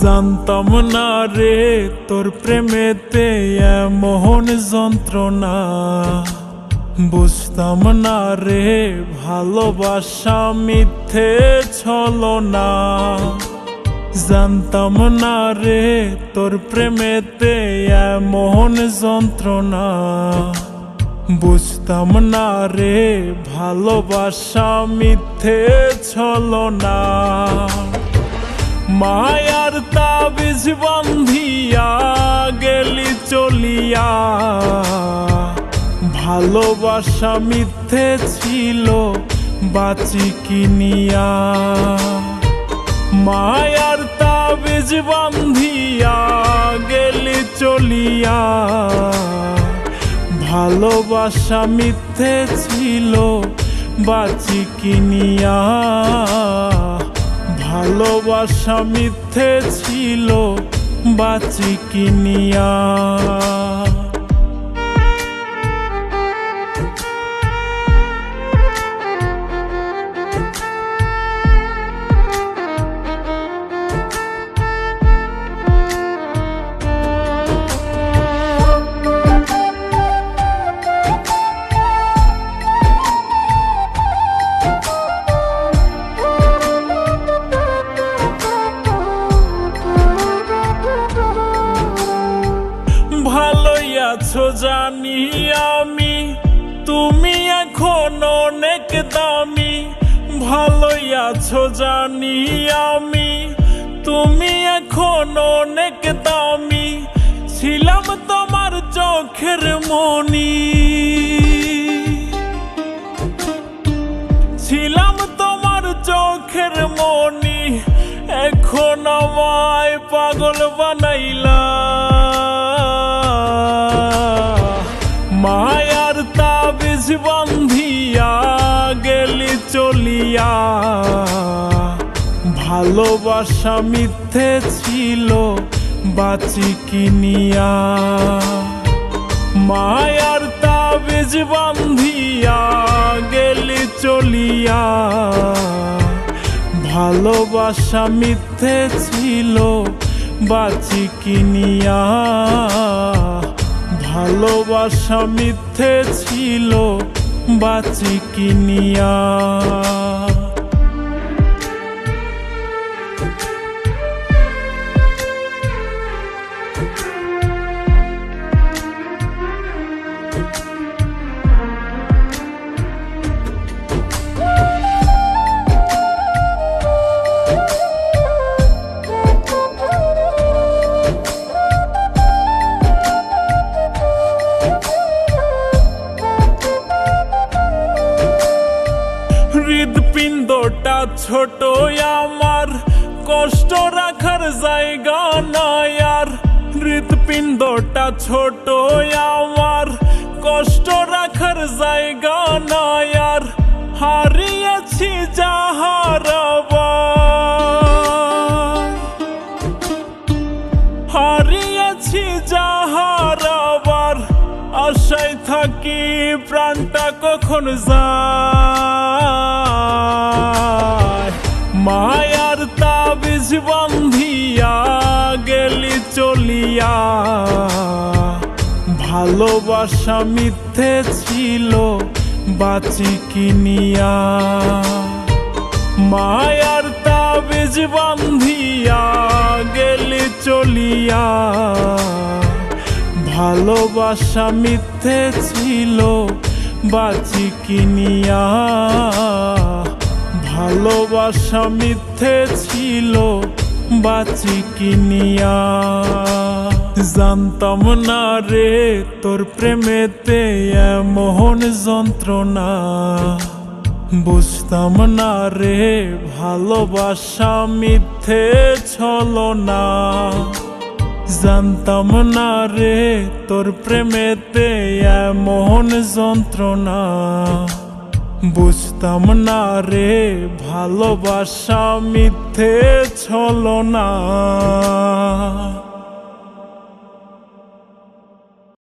জানতাম না রে তোর প্রেমেতে এমন যন্ত্রণা, বুঝতাম না রে ভালোবাসা মিথ্যে ছলনা। জানতাম না রে তোর প্রেমেতে এমন যন্ত্রণা, বুঝতাম না রে ভালোবাসা মিথ্যে ছলনা। মায়ার তাবিজ বান্ধিয়া গেলি চলিয়া, ভালোবাসা মিথ্যে ছিল বাঁচি কিনিয়া। মায়ার তাবিজ বান্ধিয়া গেলি চলিয়া, ভালোবাসা মিথ্যে ছিল বাঁচি কিনিয়া। ভালোবাসা মিথ্যে ছিল বাঁচি কিনিয়া। ভালোই আছো জানি আমি, তুমি এখন অনেক দামি। ভালোই আছো জানি আমি, তুমি এখন অনেক দামি। ছিলাম তোমার চোখের মনি, ছিলাম তোমার চোখের মনি। এখন আমায় পাগল বানাইলা। মায়ার তাবিজ বান্ধিয়া গেলি চলিয়া, ভালোবাসা মিথ্যে ছিল বাঁচি কিনিয়া। মায়ার তাবিজ বান্ধিয়া গেলি চলিয়া, ভালোবাসা মিথ্যে ছিল বাঁচি কিনিয়া। ভালোবাসা মিথ্যে ছিল বাঁচি কিনিয়া। হৃদপিণ্ডটা ছোট আমার, কষ্ট রাখার জায়গা নাই আর। হৃদপিণ্ডটা ছোট আমার, কষ্ট রাখার জায়গা নাই আর। হারিয়েছি যাহারাবার, হারিয়েছি যাহারাবার। আশায় থাকি প্রাণটা কখন যায়। মায়ার তাবিজ বান্ধিয়া গেলি চলিয়া, ভালোবাসা মিথ্যে ছিল বাঁচি কিনিয়া। মায়ার তাবিজ বান্ধিয়া গেলি চলিয়া, ভালোবাসা মিথ্যে ছিল বাঁচি কিনিয়া। ভালোবাসা মিথ্যে ছিল বাঁচি কিনিয়া। জানতাম না রে তোর প্রেমেতে এমন যন্ত্রণা, বুঝতাম না রে ভালোবাসা মিথ্যে ছলনা। জানতাম না রে তোর প্রেমেতে এমন যন্ত্রণা, বুঝতাম না রে ভালোবাসা মিথ্যে ছলনা।